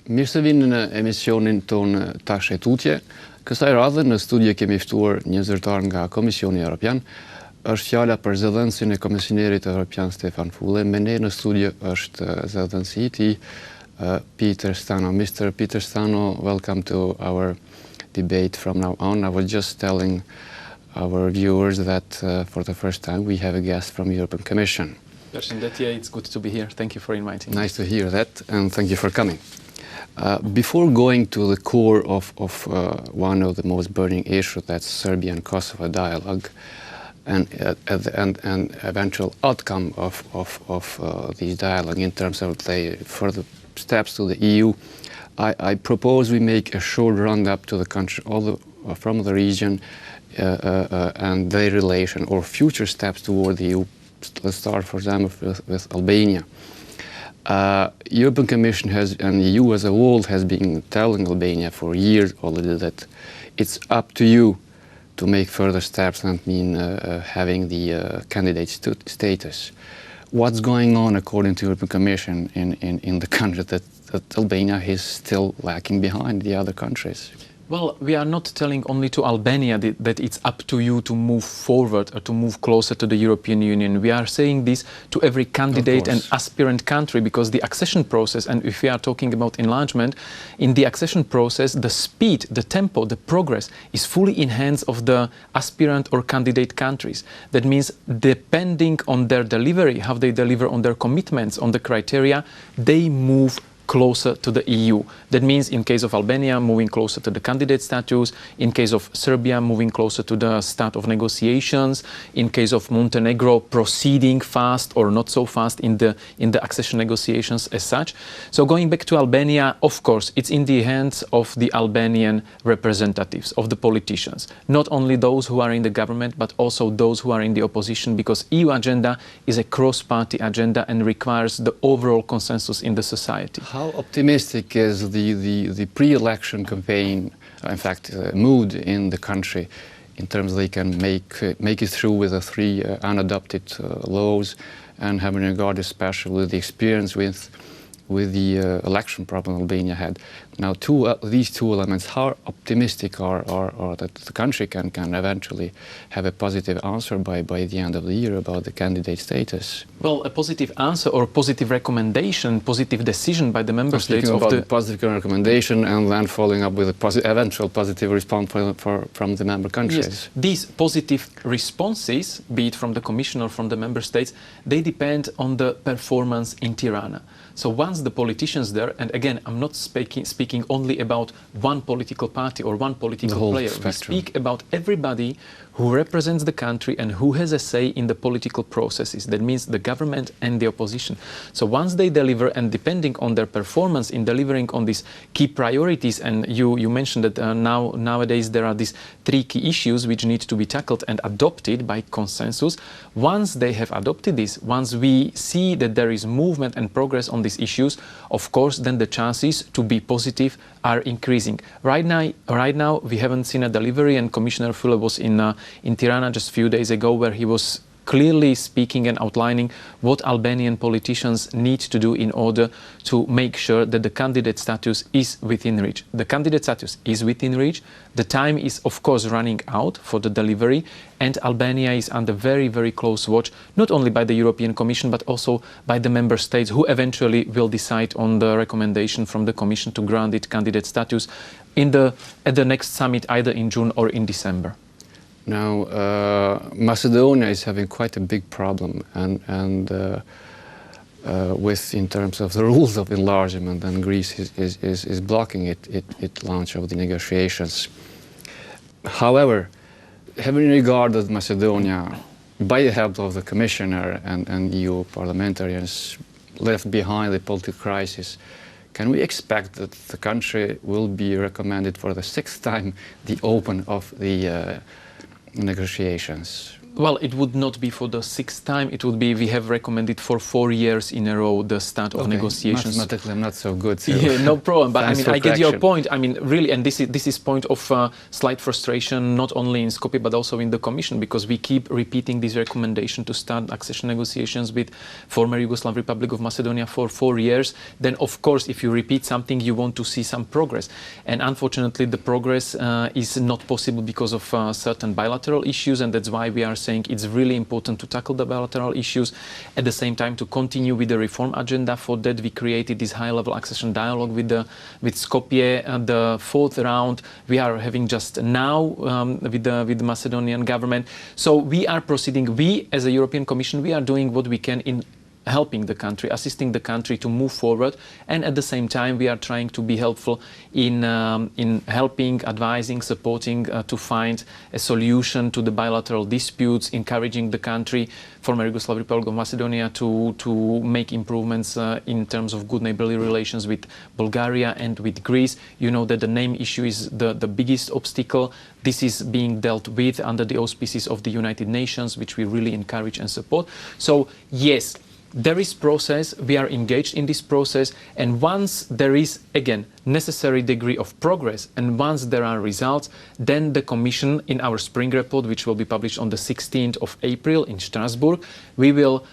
Mirë se vinë në emisionin tonë Tash e Tutje. Kësaj radhe në studio kemi ftuar një zyrtar nga Komisioni Evropian. Është fjala për zëdhënësin e Komisionerit Evropian Stefan Füle. Me ne në studio është zëdhënësi i tij Peter Stano. Mr. Peter Stano, welcome to our debate from now on. I was just telling our viewers that for the first time we have a guest from the European Commission. Përshëndetje, it's good to be here. Thank you for inviting me. Nice to hear that, and thank you for coming. Before going to the core of one of the most burning issues, that's Serbia and Kosovo dialogue, and eventual outcome of this dialogue in terms of the further steps to the EU, I propose we make a short roundup to the country, from the region, and their relation or future steps toward the EU. Let's start, for example, with Albania. European Commission and the EU as a whole has been telling Albania for years already that it's up to you to make further steps and having the candidate status. What's going on according to European Commission in the country that Albania is still lacking behind the other countries? Well, we are not telling only to Albania that it's up to you to move forward or to move closer to the European Union. We are saying this to every candidate and aspirant country, because the accession process, and if we are talking about enlargement, in the accession process, the speed, the tempo, the progress is fully in hands of the aspirant or candidate countries. That means depending on their delivery, how they deliver on their commitments, on the criteria, they move closer to the EU. That means in case of Albania, moving closer to the candidate status, in case of Serbia, moving closer to the start of negotiations, in case of Montenegro, proceeding fast or not so fast in the accession negotiations as such. So going back to Albania, of course, it's in the hands of the Albanian representatives, of the politicians, not only those who are in the government, but also those who are in the opposition, because EU agenda is a cross-party agenda and requires the overall consensus in the society. How optimistic is the pre-election campaign, in fact, mood in the country, in terms they can make it through with the three unadopted laws, and having regard especially the experience with the election problem Albania had? Now, these two elements, how optimistic are that the country can eventually have a positive answer by the end of the year about the candidate status? Well, a positive answer or positive recommendation, positive decision by the member states of the positive recommendation and then following up with a eventual positive response from the member countries. Yes. These positive responses, be it from the Commission or from the member states, they depend on the performance in Tirana. So once the politicians there, and again, I'm not speaking only about one political party or one political player. We speak about everybody who represents the country and who has a say in the political processes. That means the government and the opposition. So once they deliver, and depending on their performance in delivering on these key priorities, and you mentioned that nowadays there are these three key issues which need to be tackled and adopted by consensus. Once they have adopted this, once we see that there is movement and progress on these issues, of course, then the chances to be positive are increasing. Right now, we haven't seen a delivery, and Commissioner Füle was in Tirana just a few days ago, where he was clearly speaking and outlining what Albanian politicians need to do in order to make sure that the candidate status is within reach. The candidate status is within reach. The time is, of course, running out for the delivery, and Albania is under very, very close watch, not only by the European Commission, but also by the member states, who eventually will decide on the recommendation from the Commission to grant it candidate status at the next summit, either in June or in December. Now, Macedonia is having quite a big problem, and in terms of the rules of enlargement, and Greece is blocking it launch of the negotiations. However, having regarded Macedonia, by the help of the Commissioner and EU parliamentarians, left behind the political crisis, can we expect that the country will be recommended for the 6th time the open of the negotiations? Well, it would not be for the sixth time. It would be, we have recommended for 4 years in a row the start of negotiations. Mathematically, I'm not so good. So yeah, no problem. But I mean, I get your point. I mean, really, and this is point of slight frustration, not only in Skopje but also in the Commission, because we keep repeating this recommendation to start accession negotiations with former Yugoslav Republic of Macedonia for 4 years. Then, of course, if you repeat something, you want to see some progress. And unfortunately, the progress is not possible because of certain bilateral issues, and that's why we are saying it's really important to tackle the bilateral issues, at the same time to continue with the reform agenda. For that, we created this high-level accession dialogue with Skopje. The fourth round we are having just now with the Macedonian government. So we are proceeding. We, as a European Commission, we are doing what we can in helping the country, assisting the country to move forward, and at the same time we are trying to be helpful in helping, advising, supporting to find a solution to the bilateral disputes, encouraging the country, former Yugoslav Republic of Macedonia, to make improvements in terms of good neighborly relations with Bulgaria and with Greece. You know that the name issue is the biggest obstacle. This is being dealt with under the auspices of the United Nations, which we really encourage and support. So yes, there is process, we are engaged in this process, and once there is, again, necessary degree of progress, and once there are results, then the Commission, in our spring report, which will be published on the 16th of April in Strasbourg, we will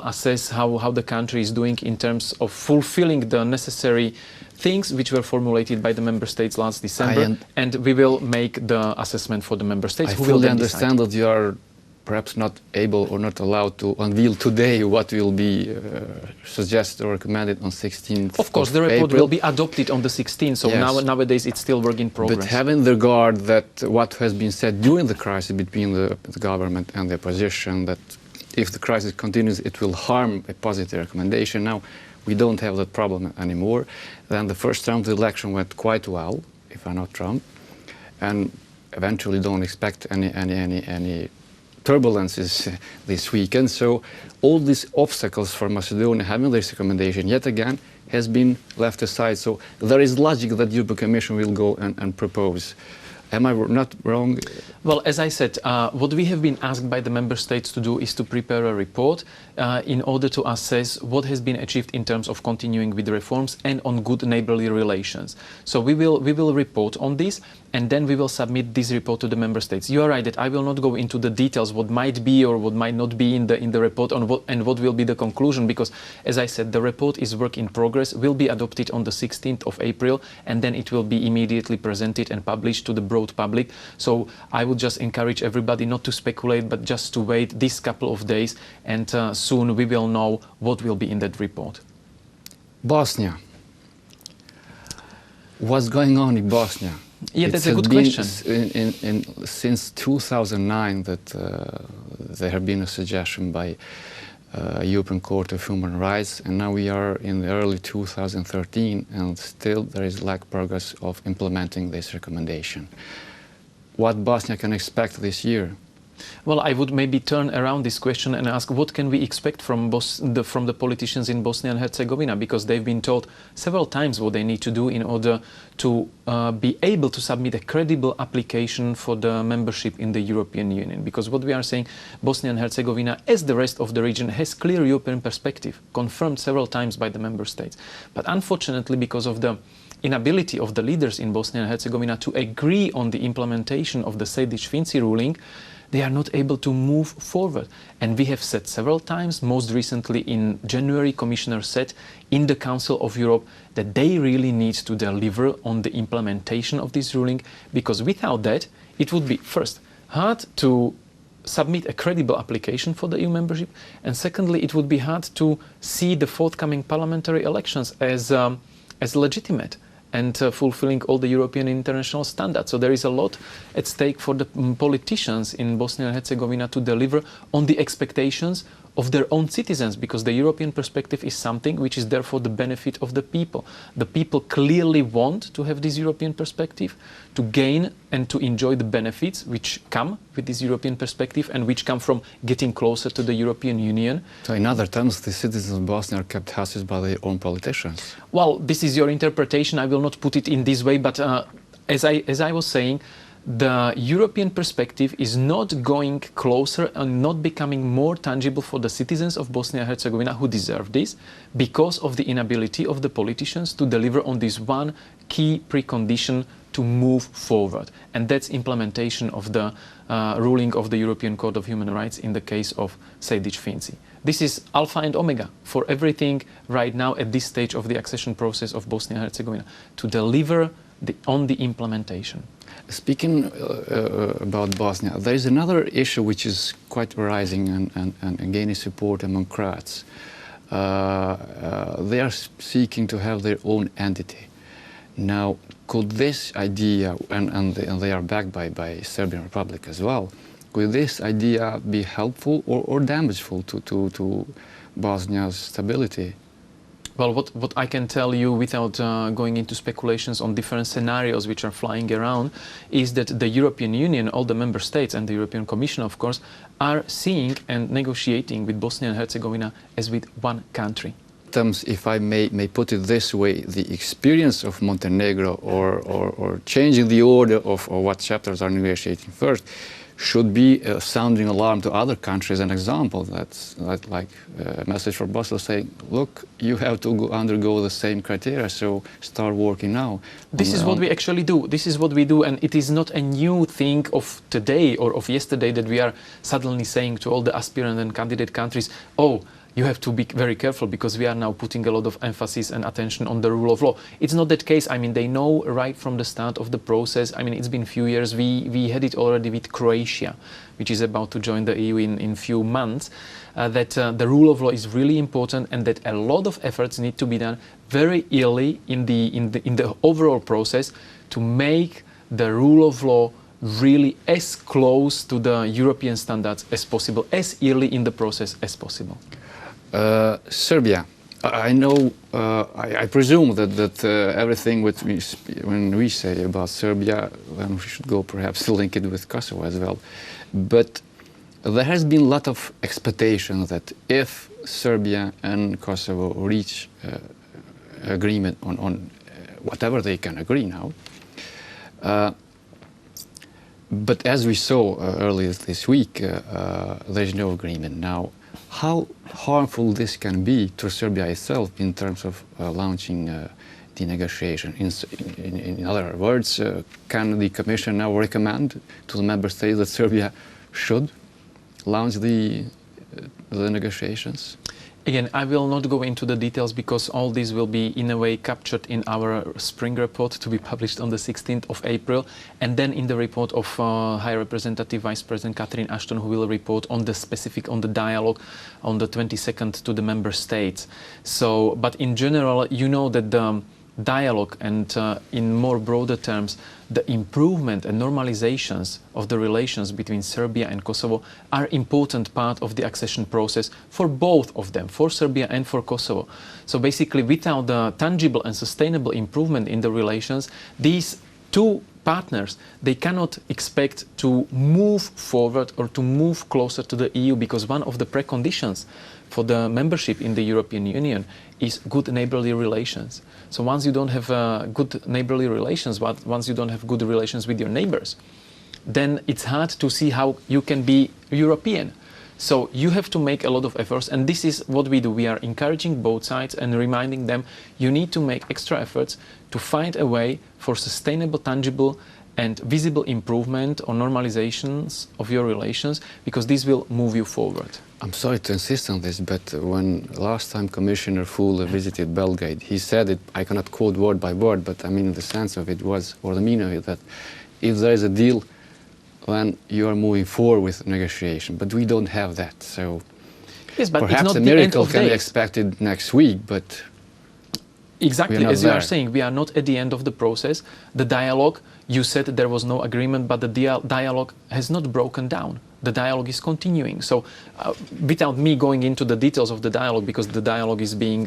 assess how the country is doing in terms of fulfilling the necessary things which were formulated by the member states last December, and we will make the assessment for the member states. I fully understand that you are perhaps not able or not allowed to unveil today what will be suggested or recommended on 16th Of course, the report will be adopted on the 16th, so yes. Nowadays it's still work in progress. But having the regard that what has been said during the crisis between the government and the opposition, that if the crisis continues it will harm a positive recommendation. Now we don't have that problem anymore. Then the first round of the election went quite well, if I'm not wrong, and eventually don't expect any turbulences this weekend. So all these obstacles for Macedonia having this recommendation yet again has been left aside. So there is logic that the European Commission will go and propose. Am I not wrong? Well, as I said, what we have been asked by the member states to do is to prepare a report in order to assess what has been achieved in terms of continuing with the reforms and on good neighborly relations. So we will report on this, and then we will submit this report to the member states. You are right that I will not go into the details what might be or what might not be in the report on what will be the conclusion, because as I said, the report is work in progress, will be adopted on the 16th of April, and then it will be immediately presented and published to the broad public. So I would just encourage everybody not to speculate, but just to wait this couple of days, and soon we will know what will be in that report. Bosnia. What's going on in Bosnia? Yeah, that's a good question. Since 2009 that there have been a suggestion by European Court of Human Rights, and now we are in the early 2013 and still there is lack progress of implementing this recommendation. What Bosnia can expect this year? Well, I would maybe turn around this question and ask what can we expect from the politicians in Bosnia and Herzegovina, because they've been told several times what they need to do in order to be able to submit a credible application for the membership in the European Union. Because what we are saying, Bosnia and Herzegovina, as the rest of the region, has clear European perspective, confirmed several times by the member states. But unfortunately, because of the inability of the leaders in Bosnia and Herzegovina to agree on the implementation of the Sejdić-Finci ruling, they are not able to move forward. And we have said several times, most recently in January, Commissioner said in the Council of Europe that they really need to deliver on the implementation of this ruling, because without that, it would be, first, hard to submit a credible application for the EU membership, and secondly, it would be hard to see the forthcoming parliamentary elections as legitimate and fulfilling all the European and international standards. So there is a lot at stake for the politicians in Bosnia and Herzegovina to deliver on the expectations of their own citizens, because the European perspective is something which is there for the benefit of the people. The people clearly want to have this European perspective, to gain and to enjoy the benefits which come with this European perspective and which come from getting closer to the European Union. So in other terms, the citizens of Bosnia are kept hostage by their own politicians? Well, this is your interpretation. I will not put it in this way, but as I was saying, the European perspective is not going closer and not becoming more tangible for the citizens of Bosnia and Herzegovina who deserve this, because of the inability of the politicians to deliver on this one key precondition to move forward. And that's implementation of the ruling of the European Court of Human Rights in the case of Sejdić-Finci. This is alpha and omega for everything right now at this stage of the accession process of Bosnia and Herzegovina, to deliver on the implementation. Speaking about Bosnia, there is another issue which is quite rising and gaining support among Croats. They are seeking to have their own entity. Now, could this idea, and they are backed by Serbian Republic as well, could this idea be helpful or damageful to Bosnia's stability? Well, what I can tell you without going into speculations on different scenarios which are flying around is that the European Union, all the member states and the European Commission, of course, are seeing and negotiating with Bosnia and Herzegovina as with one country. If I may put it this way, the experience of Montenegro or changing the order of what chapters are negotiating first should be a sounding alarm to other countries. An example that's like a message for Brussels saying, look, you have to undergo the same criteria, so start working now. This is what we actually do. This is what we do, and it is not a new thing of today or of yesterday that we are suddenly saying to all the aspirant and candidate countries, oh, you have to be very careful because we are now putting a lot of emphasis and attention on the rule of law. It's not that case. I mean, they know right from the start of the process. I mean, it's been a few years. We had it already with Croatia, which is about to join the EU in few months, that the rule of law is really important and that a lot of efforts need to be done very early in the overall process to make the rule of law really as close to the European standards as possible, as early in the process as possible. Serbia. I know, I presume that everything when we say about Serbia, then we should go perhaps to link it with Kosovo as well. But there has been a lot of expectation that if Serbia and Kosovo reach agreement on whatever they can agree now, but as we saw earlier this week, there's no agreement now. How harmful this can be to Serbia itself in terms of launching the negotiation? In other words, can the Commission now recommend to the member states that Serbia should launch the negotiations? Again, I will not go into the details because all this will be in a way captured in our spring report to be published on the 16th of April, and then in the report of High Representative Vice President Catherine Ashton, who will report on the dialogue on the 22nd to the member states. So, but in general, you know that the dialogue and in more broader terms, the improvement and normalizations of the relations between Serbia and Kosovo are important part of the accession process for both of them, for Serbia and for Kosovo. So basically, without the tangible and sustainable improvement in the relations, these two partners, they cannot expect to move forward or to move closer to the EU, because one of the preconditions for the membership in the European Union is good neighborly relations. So once you don't have good neighborly relations, once you don't have good relations with your neighbors, then it's hard to see how you can be European. So you have to make a lot of efforts, and this is what we do. We are encouraging both sides and reminding them you need to make extra efforts to find a way for sustainable, tangible and visible improvement or normalizations of your relations, because this will move you forward. I'm sorry to insist on this, but when last time Commissioner Fule visited Belgrade, he said it, I cannot quote word by word, but I mean the sense of it was, or the meaning of it, that if there is a deal, then you are moving forward with negotiation. But we don't have that, so yes, but perhaps it's not a miracle can be expected next week, but exactly, as you are saying, we are not at the end of the process. The dialogue, you said there was no agreement, but the dialogue has not broken down. The dialogue is continuing. So without me going into the details of the dialogue, because the dialogue is being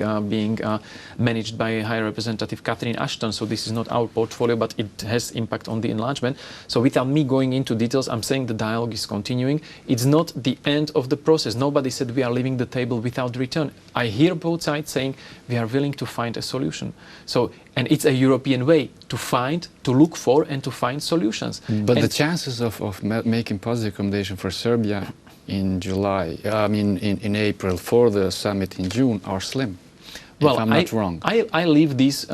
managed by High Representative Catherine Ashton, so this is not our portfolio, but it has impact on the enlargement. So without me going into details, I'm saying the dialogue is continuing. It's not the end of the process. Nobody said we are leaving the table without return. I hear both sides saying we are willing to find a solution. So And it's a European way to find, to look for, and to find solutions. But the chances of making positive recommendation for Serbia in July, in April for the summit in June are slim. Well, if I'm not wrong. I leave these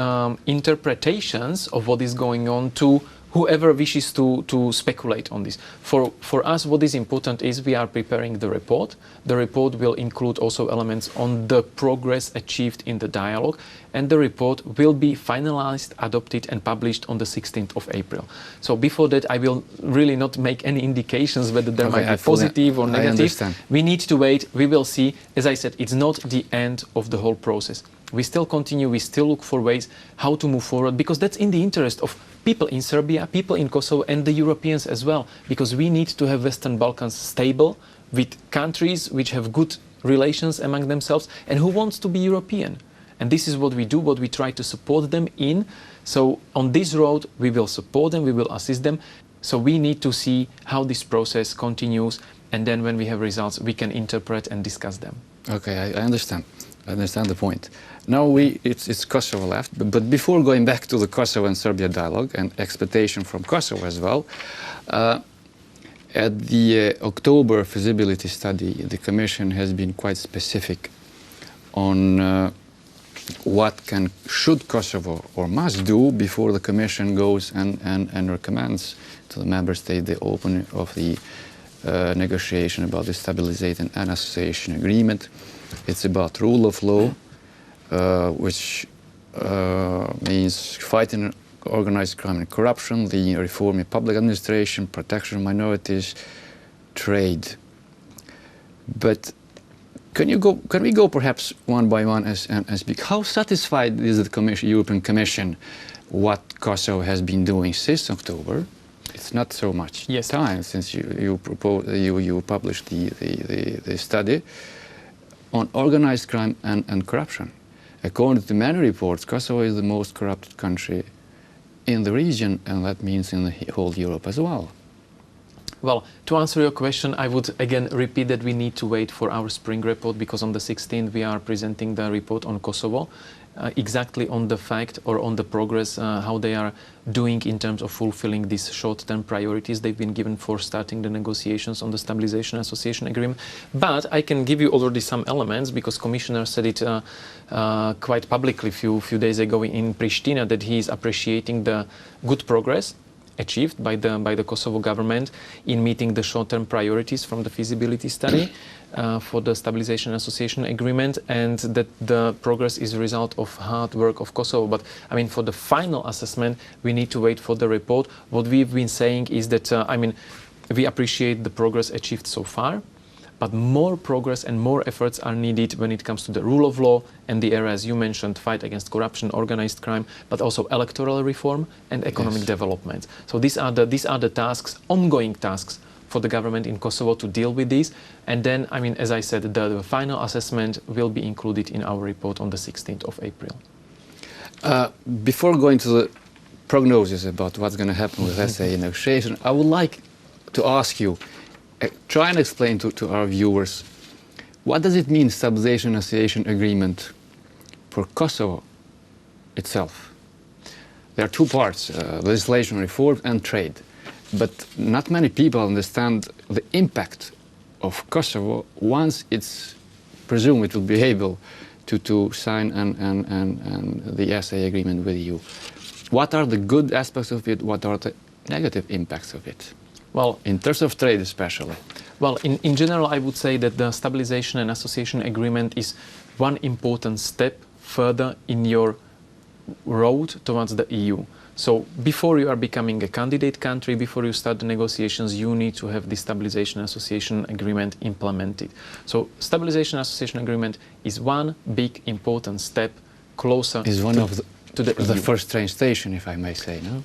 interpretations of what is going on to whoever wishes to speculate on this. For us, what is important is we are preparing the report. The report will include also elements on the progress achieved in the dialogue, and the report will be finalized, adopted, and published on the 16th of April. So before that, I will really not make any indications whether there might be positive or negative. I understand. We need to wait. We will see. As I said, it's not the end of the whole process. We still continue, we still look for ways how to move forward, because that's in the interest of people in Serbia, people in Kosovo, and the Europeans as well, because we need to have Western Balkans stable with countries which have good relations among themselves and who wants to be European. And this is what we do, what we try to support them in. So on this road, we will support them, we will assist them. So we need to see how this process continues, and then when we have results, we can interpret and discuss them. Okay, I understand. I understand the point. Now it's Kosovo left, but before going back to the Kosovo and Serbia dialogue and expectation from Kosovo as well, at the October feasibility study, the Commission has been quite specific on what should Kosovo or must do before the Commission goes and recommends to the member state the opening of the negotiation about the stabilization and association agreement. It's about rule of law, which means fighting organized crime and corruption, the reform in public administration, protection of minorities, trade. But can we go perhaps one by one and speak? How satisfied is the European Commission what Kosovo has been doing since October? It's not so much time since you published the study on organized crime and corruption. According to many reports, Kosovo is the most corrupted country in the region, and that means in the whole Europe as well. Well, to answer your question, I would again repeat that we need to wait for our spring report, because on the 16th we are presenting the report on Kosovo, exactly on the fact or on the progress, how they are doing in terms of fulfilling these short-term priorities they've been given for starting the negotiations on the Stabilization Association Agreement. But I can give you already some elements, because Commissioner said it quite publicly a few days ago in Pristina, that he is appreciating the good progress achieved by the Kosovo government in meeting the short-term priorities from the feasibility study for the Stabilization Association Agreement, and that the progress is a result of hard work of Kosovo. But I mean, for the final assessment, we need to wait for the report. What we've been saying is that, we appreciate the progress achieved so far, but more progress and more efforts are needed when it comes to the rule of law and the areas you mentioned, fight against corruption, organized crime, but also electoral reform and economic development. So these are the tasks, ongoing tasks for the government in Kosovo to deal with these. And then, as I said, the final assessment will be included in our report on the 16th of April. Before going to the prognosis about what's going to happen with SA negotiation, I would like to ask you, try and explain to our viewers, what does it mean, Stabilization Association Agreement, for Kosovo itself? There are two parts, legislation reform and trade. But not many people understand the impact of Kosovo once it's presumed it will be able to sign the SA agreement with you. What are the good aspects of it? What are the negative impacts of it? Well, in terms of trade especially. Well, in general, I would say that the Stabilization and Association Agreement is one important step further in your road towards the EU. So before you are becoming a candidate country, before you start the negotiations, you need to have the Stabilization Association Agreement implemented. So Stabilization Association Agreement is one big important step closer to the first train station, if I may say, no?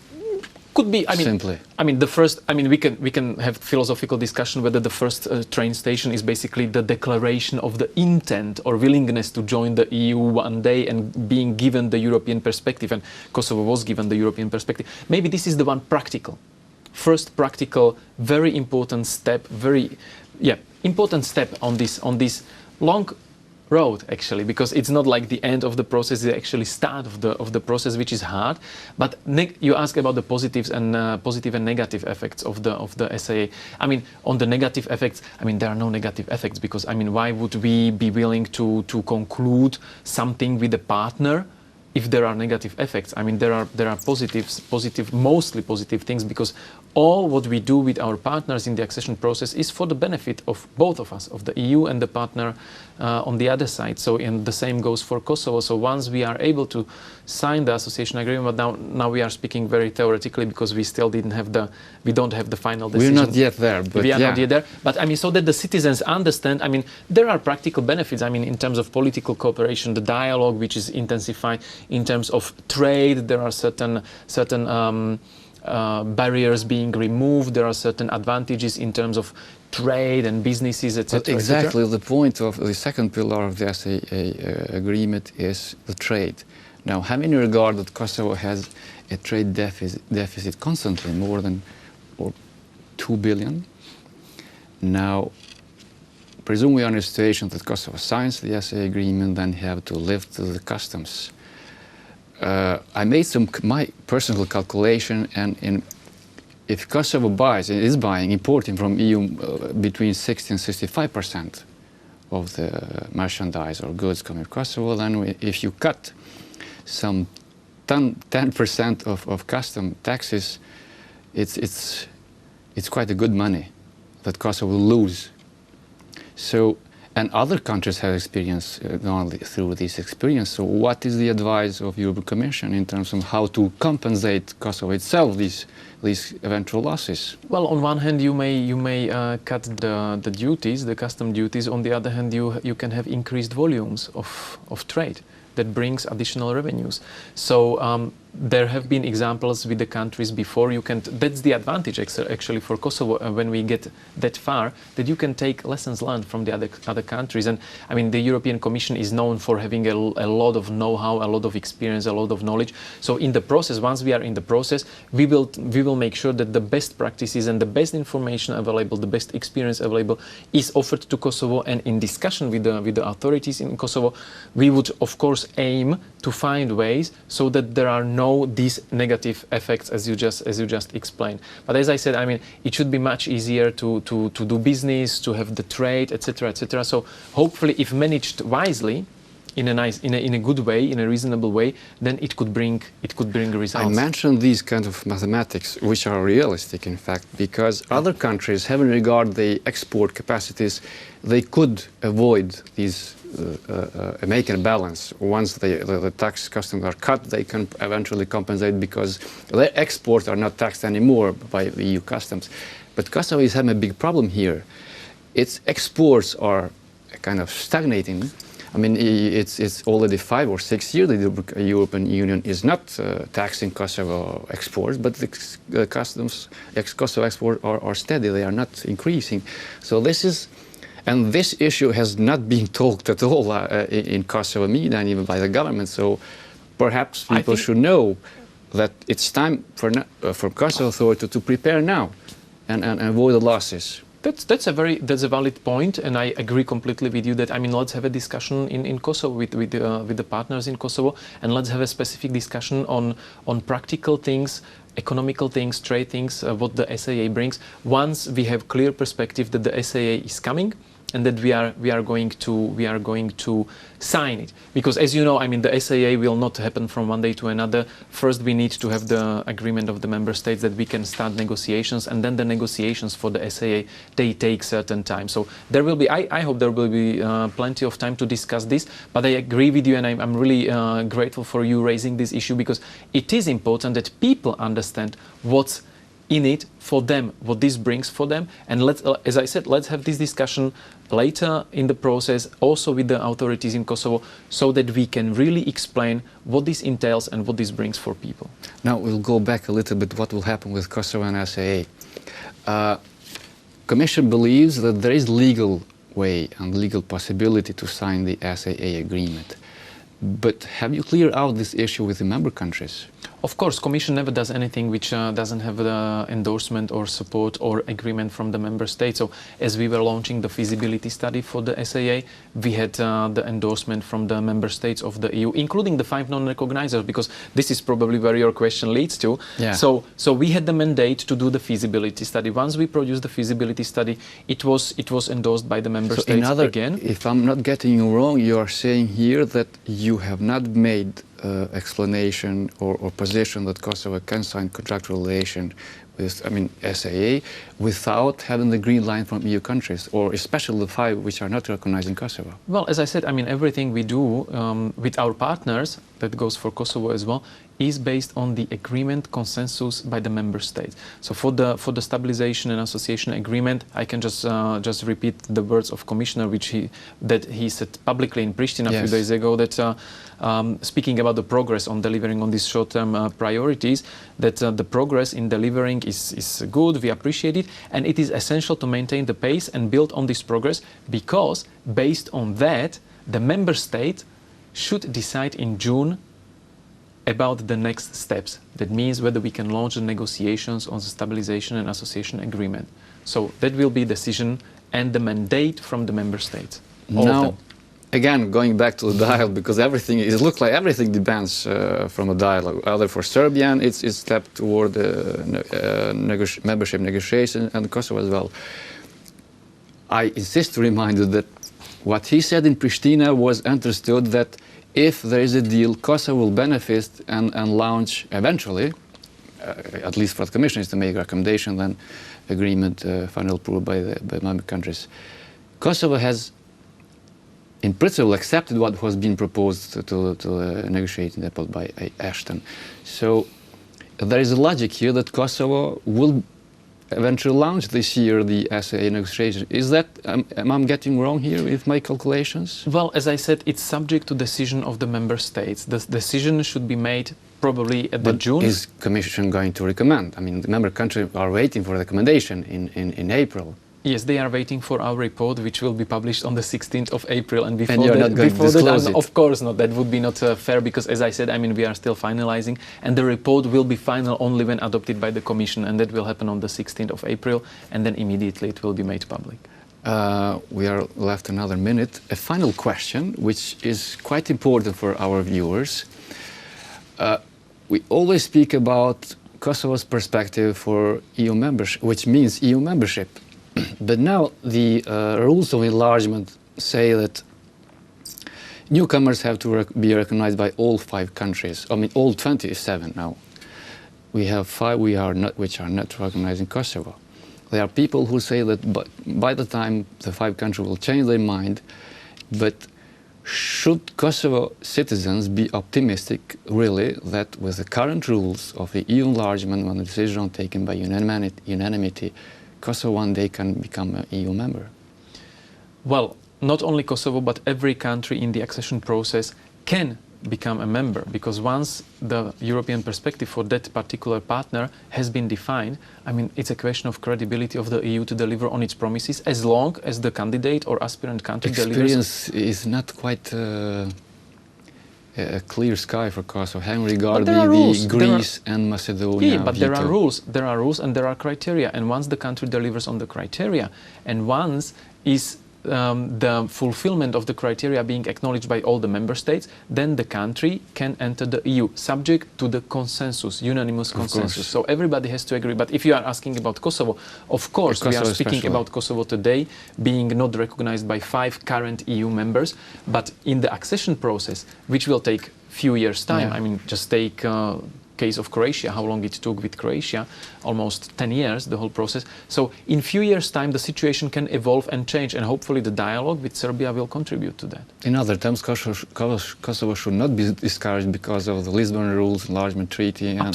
Could be, simply. The first, we can have philosophical discussion whether the first train station is basically the declaration of the intent or willingness to join the EU one day and being given the European perspective, and Kosovo was given the European perspective. Maybe this is the one first practical, very important step, important step on this long road, actually, because it's not like the end of the process, it's actually start of the process, which is hard. But you ask about the positives and positive and negative effects of the SAA. I mean, on the negative effects, I mean, there are no negative effects, because I mean, why would we be willing to conclude something with a partner if there are negative effects? I mean, there are positive, mostly positive things, because all what we do with our partners in the accession process is for the benefit of both of us, of the EU and the partner on the other side. So, and the same goes for Kosovo. So once we are able to sign the association agreement, but now we are speaking very theoretically, because we still we don't have the final decision. We're not yet there, but we are not yet there. But I mean, so that the citizens understand, I mean, there are practical benefits. I mean, in terms of political cooperation, the dialogue which is intensified. In terms of trade, there are certain barriers being removed. There are certain advantages in terms of trade and businesses, etc. But exactly the point of the second pillar of the SAA agreement is the trade. Now, having in regard that Kosovo has a trade deficit constantly, more than 2 billion. Now, presume we are in a situation that Kosovo signs the SAA agreement, then have to lift the customs. I made my personal calculation, and if Kosovo is importing from EU between 60 and 65% of the merchandise or goods coming from Kosovo, then if you cut some 10% of custom taxes, it's quite a good money that Kosovo will lose. So, and other countries have experienced gone through this experience. So what is the advice of European Commission in terms of how to compensate Kosovo itself these eventual losses? Well, on one hand, you may cut the duties, the custom duties. On the other hand, you can have increased volumes of trade that brings additional revenues. So there have been examples with the countries before. That's the advantage actually for Kosovo when we get that far, that you can take lessons learned from the other countries. And I mean, the European Commission is known for having a lot of know-how, a lot of experience, a lot of knowledge. So in the process, once we are in the process, we will make sure that the best practices and the best information available, the best experience available is offered to Kosovo. And in discussion with the authorities in Kosovo, we would of course aim to find ways so that there are these negative effects as you just explained. But as I said, I mean, it should be much easier to do business, to have the trade, etc., etc. So hopefully, if managed wisely, in a good way, in a reasonable way, then it could bring results. I mentioned these kinds of mathematics, which are realistic, in fact, because other countries, having regard the export capacities, they could avoid these. Make a balance. Once the tax customs are cut, they can eventually compensate because their exports are not taxed anymore by the EU customs. But Kosovo is having a big problem here. Its exports are kind of stagnating. I mean, it's already 5 or 6 years the European Union is not taxing Kosovo exports, but the customs Kosovo exports are steady. They are not increasing. So this issue has not been talked at all in Kosovo media and even by the government. So perhaps people should know that it's time for Kosovo authority to prepare now and avoid the losses. That's a valid point, and I agree completely with you that, I mean, let's have a discussion in Kosovo with the partners in Kosovo, and let's have a specific discussion on practical things, economical things, trade things, what the SAA brings. Once we have clear perspective that the SAA is coming, and that we are going to sign it, because as you know, I mean, the SAA will not happen from one day to another. First, we need to have the agreement of the member states that we can start negotiations, and then the negotiations for the SAA, they take certain time. So there will be, I hope there will be plenty of time to discuss this. But I agree with you, and I'm really grateful for you raising this issue, because it is important that people understand what's in it for them, what this brings for them. And as I said, let's have this discussion later in the process, also with the authorities in Kosovo, so that we can really explain what this entails and what this brings for people. Now we'll go back a little bit. What will happen with Kosovo and SAA? Commission believes that there is legal way and legal possibility to sign the SAA agreement. But have you cleared out this issue with the member countries? Of course, Commission never does anything which doesn't have the endorsement or support or agreement from the member states. So as we were launching the feasibility study for the SAA, we had the endorsement from the member states of the EU, including the 5 non-recognizers, because this is probably where your question leads to. Yeah. So we had the mandate to do the feasibility study. Once we produced the feasibility study, it was endorsed by the member states again. If I'm not getting you wrong, you are saying here that you have not made explanation or position that Kosovo can sign contractual relation with, SAA, without having the green line from EU countries, or especially the 5 which are not recognizing Kosovo. Well, as I said, everything we do with our partners, that goes for Kosovo as well, is based on the agreement consensus by the member states. So for the stabilization and association agreement, I can just repeat the words of Commissioner, that he said publicly in Pristina a few days ago, that speaking about the progress on delivering on these short-term priorities, that the progress in delivering is good, we appreciate it, and it is essential to maintain the pace and build on this progress, because based on that, the member state should decide in June about the next steps. That means whether we can launch the negotiations on the stabilization and association agreement. So that will be decision and the mandate from the member states. Now, again, going back to the dialogue, because it looks like everything depends from a dialogue. Either for Serbian, it's a step toward the membership negotiation, and Kosovo as well. I insist to remind you that what he said in Pristina was understood that if there is a deal, Kosovo will benefit and launch eventually, at least for the Commission is to make a recommendation, then agreement final approved by member countries. Kosovo has, in principle, accepted what was being proposed to negotiate in the by Ashton. So there is a logic here that Kosovo will eventually launch this year the SAA negotiation. Is that, am I getting wrong here with my calculations? Well, as I said, it's subject to decision of the member states. The decision should be made probably at the June. Is Commission going to recommend? The member countries are waiting for the recommendation in April. Yes, they are waiting for our report, which will be published on the 16th of April. And before you're not going to disclose it? Of course not. That would be not fair, because, as I said, we are still finalizing, and the report will be final only when adopted by the Commission, and that will happen on the 16th of April, and then immediately it will be made public. We are left another minute. A final question, which is quite important for our viewers. We always speak about Kosovo's perspective for EU membership, which means EU membership. But now the rules of enlargement say that newcomers have to be recognized by all 5 countries. All 27 now. We have 5 which are not recognizing Kosovo. There are people who say that by the time the 5 countries will change their mind, but should Kosovo citizens be optimistic, really, that with the current rules of the EU enlargement, when the decision is taken by unanimity, Kosovo one day can become an EU member? Well, not only Kosovo, but every country in the accession process can become a member, because once the European perspective for that particular partner has been defined, it's a question of credibility of the EU to deliver on its promises, as long as the candidate or aspirant country delivers. Experience is not quite a clear sky for Kosovo, regarding the Greece and Macedonia. Yeah, but there are rules. There are rules and there are criteria. And once the country delivers on the criteria, and once is the fulfillment of the criteria being acknowledged by all the member states, then the country can enter the EU, subject to the consensus, unanimous consensus. So everybody has to agree. But if you are asking about Kosovo, of course, we are speaking about Kosovo today being not recognized by 5 current EU members, but in the accession process, which will take few years' time. Just take case of Croatia, how long it took with Croatia, almost 10 years, the whole process. So in few years' time, the situation can evolve and change, and hopefully the dialogue with Serbia will contribute to that. In other terms, Kosovo should not be discouraged because of the Lisbon Rules, Enlargement Treaty, and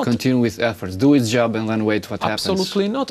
continue with efforts, do its job, and then wait what happens. Absolutely not.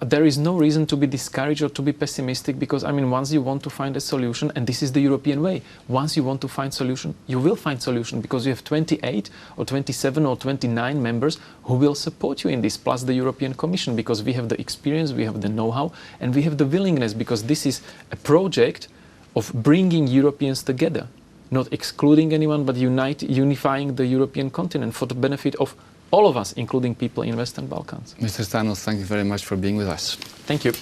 There is no reason to be discouraged or to be pessimistic, because, once you want to find a solution, and this is the European way, once you want to find solution, you will find solution, because you have 28 or 27 or 29 members who will support you in this, plus the European Commission, because we have the experience, we have the know-how, and we have the willingness, because this is a project of bringing Europeans together. not excluding anyone, but unifying the European continent for the benefit of all of us, including people in Western Balkans. Mr. Stanos, thank you very much for being with us. Thank you.